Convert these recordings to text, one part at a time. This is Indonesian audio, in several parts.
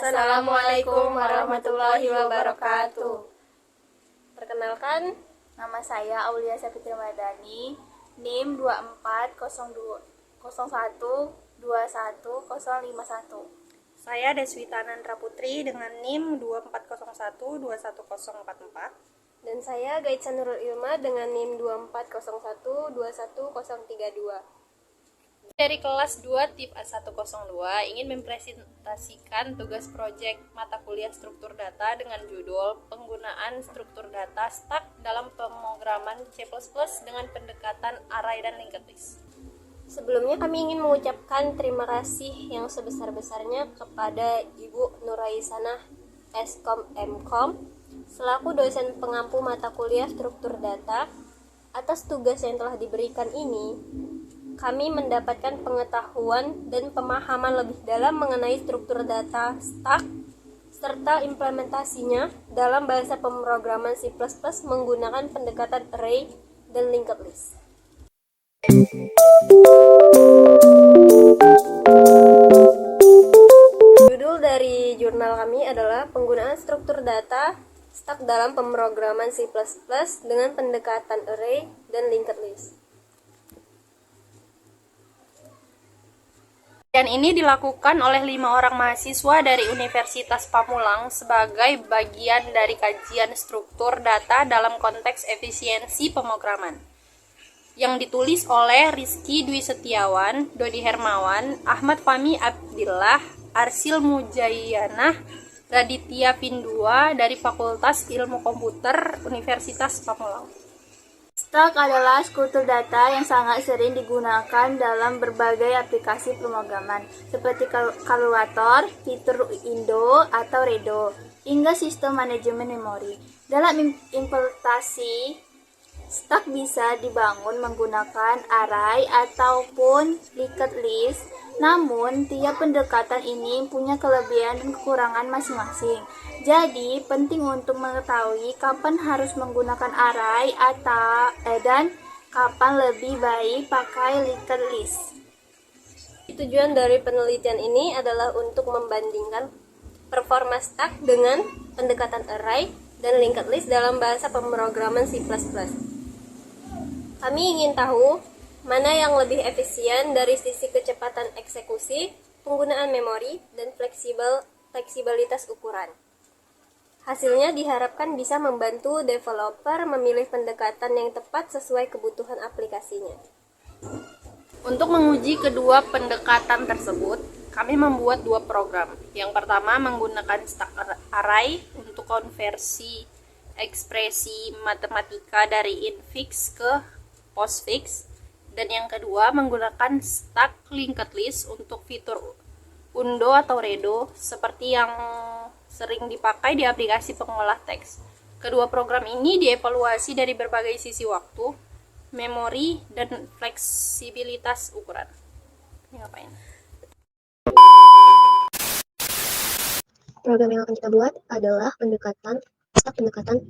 Assalamualaikum warahmatullahi wabarakatuh. Perkenalkan, Nama saya Aulia Sapitri Madani, NIM 240121015051. saya Deswita Nandra Putri dengan NIM 2401211044. Dan saya Gaitsa Nurul Ilma dengan NIM 2401211032. Dari kelas 2 TIP A102 ingin mempresentasikan tugas proyek mata kuliah struktur data dengan judul Penggunaan Struktur Data Stack dalam Pemrograman C++ dengan pendekatan array dan linked list. Sebelumnya kami ingin mengucapkan terima kasih yang sebesar-besarnya kepada Ibu Nuraisanah Skom Mkom selaku dosen pengampu mata kuliah struktur data. Atas tugas yang telah diberikan ini, kami mendapatkan pengetahuan dan pemahaman lebih dalam mengenai struktur data stack serta implementasinya dalam bahasa pemrograman C++ menggunakan pendekatan array dan linked list. Judul dari jurnal kami adalah Penggunaan Struktur Data Stack dalam Pemrograman C++ dengan pendekatan array dan linked list. Dan ini dilakukan oleh 5 orang mahasiswa dari Universitas Pamulang sebagai bagian dari kajian struktur data dalam konteks efisiensi pemrograman, yang ditulis oleh Rizky Dwi Setiawan, Dodi Hermawan, Ahmad Fahmi Abdillah, Arsil Mujayanah, Raditya Pindua dari Fakultas Ilmu Komputer Universitas Pamulang. Stack adalah struktur data yang sangat sering digunakan dalam berbagai aplikasi pemrograman, seperti kalkulator, fitur Indo atau Redo, hingga sistem manajemen memori. Dalam implementasi, stack bisa dibangun menggunakan array ataupun linked list, namun tiap pendekatan ini punya kelebihan dan kekurangan masing-masing. Jadi, penting untuk mengetahui kapan harus menggunakan array dan kapan lebih baik pakai linked list. Tujuan dari penelitian ini adalah untuk membandingkan performa stack dengan pendekatan array dan linked list dalam bahasa pemrograman C++. Kami ingin tahu mana yang lebih efisien dari sisi kecepatan eksekusi, penggunaan memori, dan fleksibilitas ukuran. Hasilnya diharapkan bisa membantu developer memilih pendekatan yang tepat sesuai kebutuhan aplikasinya. Untuk menguji kedua pendekatan tersebut, kami membuat 2 program. Yang pertama menggunakan stack array untuk konversi ekspresi matematika dari infix ke postfix, dan yang kedua menggunakan stack linked list untuk fitur Undo atau Redo seperti yang sering dipakai di aplikasi pengolah teks. Kedua program ini dievaluasi dari berbagai sisi waktu, memori, dan fleksibilitas ukuran. Ini ngapain? Program yang akan kita buat adalah pendekatan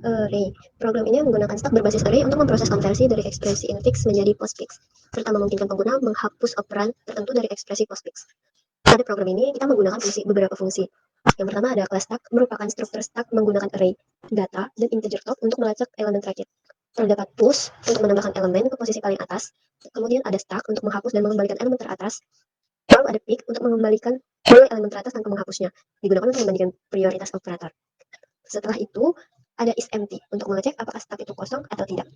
array. Program ini menggunakan stack berbasis array untuk memproses konversi dari ekspresi infix menjadi postfix, serta memungkinkan pengguna menghapus operan tertentu dari ekspresi postfix. Pada program ini kita menggunakan beberapa fungsi. Yang pertama ada class stack, merupakan struktur stack menggunakan array, data, dan integer top untuk melacak elemen terakhir. Terdapat push untuk menambahkan elemen ke posisi paling atas. Kemudian ada stack untuk menghapus dan mengembalikan elemen teratas. Lalu ada pick untuk mengembalikan elemen teratas tanpa menghapusnya. Digunakan untuk membandingkan prioritas operator. Setelah itu ada isEmpty untuk mengecek apakah stack itu kosong atau tidak.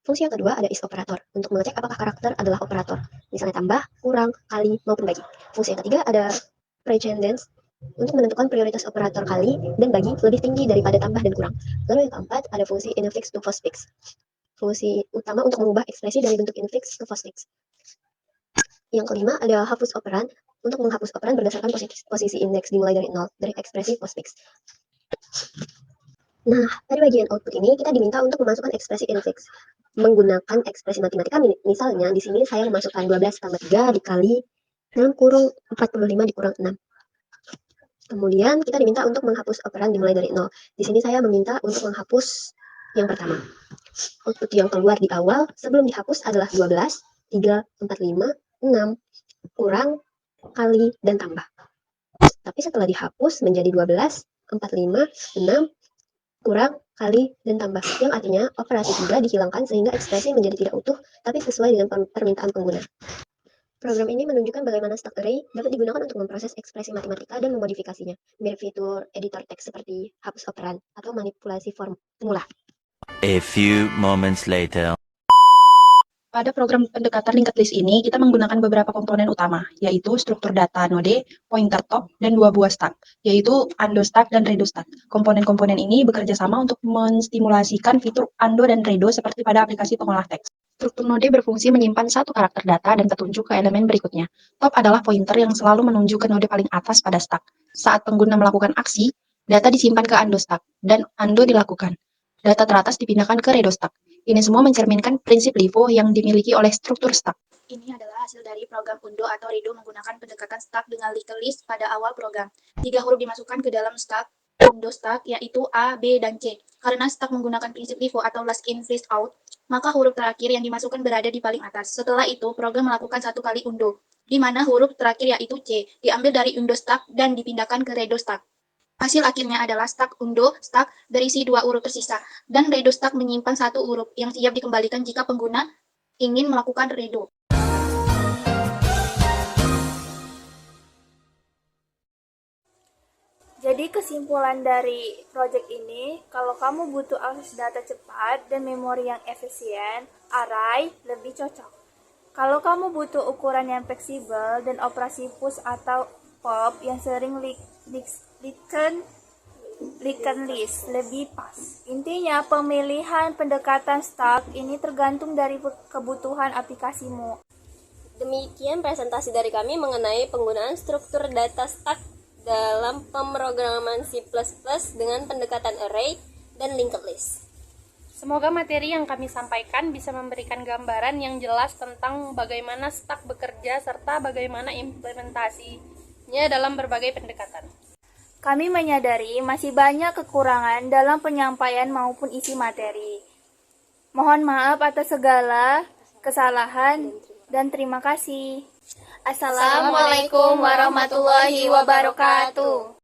Fungsi yang kedua ada isOperator untuk mengecek apakah karakter adalah operator, misalnya tambah, kurang, kali, maupun bagi. Fungsi yang ketiga ada precedence untuk menentukan prioritas operator kali dan bagi lebih tinggi daripada tambah dan kurang. Lalu yang keempat ada fungsi infix to postfix. Fungsi utama untuk mengubah ekspresi dari bentuk infix ke postfix. Yang kelima ada hapus operan untuk menghapus operan berdasarkan posisi indeks dimulai dari 0 dari ekspresi postfix. Nah, pada bagian output ini kita diminta untuk memasukkan ekspresi infix. menggunakan ekspresi matematika. Misalnya di sini saya memasukkan 12 tambah 3 dikali dalam kurung 45 dikurang 6. Kemudian kita diminta untuk menghapus operan dimulai dari 0. Di sini saya meminta untuk menghapus yang pertama. Output yang keluar di awal sebelum dihapus adalah 12, 3, 4, 5, 6, kurang, kali, dan tambah. Tapi setelah dihapus menjadi 12, 4, 5, 6, kurang, kali, dan tambah. Yang artinya operasi 3 dihilangkan sehingga ekspresi menjadi tidak utuh, tapi sesuai dengan permintaan pengguna. Program ini menunjukkan bagaimana stack array dapat digunakan untuk memproses ekspresi matematika dan memodifikasinya, mirip fitur editor teks seperti hapus operan atau manipulasi formula. A few moments later. Pada program pendekatan linked list ini, kita menggunakan beberapa komponen utama, yaitu struktur data node, pointer top, dan dua buah stack, yaitu undo stack dan redo stack. Komponen-komponen ini bekerja sama untuk menstimulasikan fitur undo dan redo seperti pada aplikasi pengolah teks. Struktur node berfungsi menyimpan satu karakter data dan petunjuk ke elemen berikutnya. Top adalah pointer yang selalu menuju ke node paling atas pada stack. Saat pengguna melakukan aksi, data disimpan ke undo stack, dan undo dilakukan. Data teratas dipindahkan ke redo stack. Ini semua mencerminkan prinsip LIFO yang dimiliki oleh struktur stack. Ini adalah hasil dari program undo atau redo menggunakan pendekatan stack dengan linked list pada awal program. 3 huruf dimasukkan ke dalam stack undo stack, yaitu A, B, dan C. Karena stack menggunakan prinsip LIFO atau last in first out, maka huruf terakhir yang dimasukkan berada di paling atas. Setelah itu, program melakukan satu kali undo, di mana huruf terakhir yaitu C diambil dari undo stack dan dipindahkan ke redo stack. Hasil akhirnya adalah stack undo stack berisi 2 huruf tersisa, dan redo stack menyimpan 1 huruf yang siap dikembalikan jika pengguna ingin melakukan redo. Jadi kesimpulan dari project ini, kalau kamu butuh akses data cepat dan memori yang efisien, array lebih cocok. Kalau kamu butuh ukuran yang fleksibel dan operasi push atau pop yang sering linked list lebih pas. Intinya, pemilihan pendekatan stack ini tergantung dari kebutuhan aplikasimu. Demikian presentasi dari kami mengenai penggunaan struktur data stack dalam pemrograman C++ dengan pendekatan array dan linked list. Semoga materi yang kami sampaikan bisa memberikan gambaran yang jelas tentang bagaimana stack bekerja serta bagaimana implementasinya dalam berbagai pendekatan. Kami menyadari masih banyak kekurangan dalam penyampaian maupun isi materi. Mohon maaf atas segala kesalahan dan terima kasih. Assalamualaikum warahmatullahi wabarakatuh.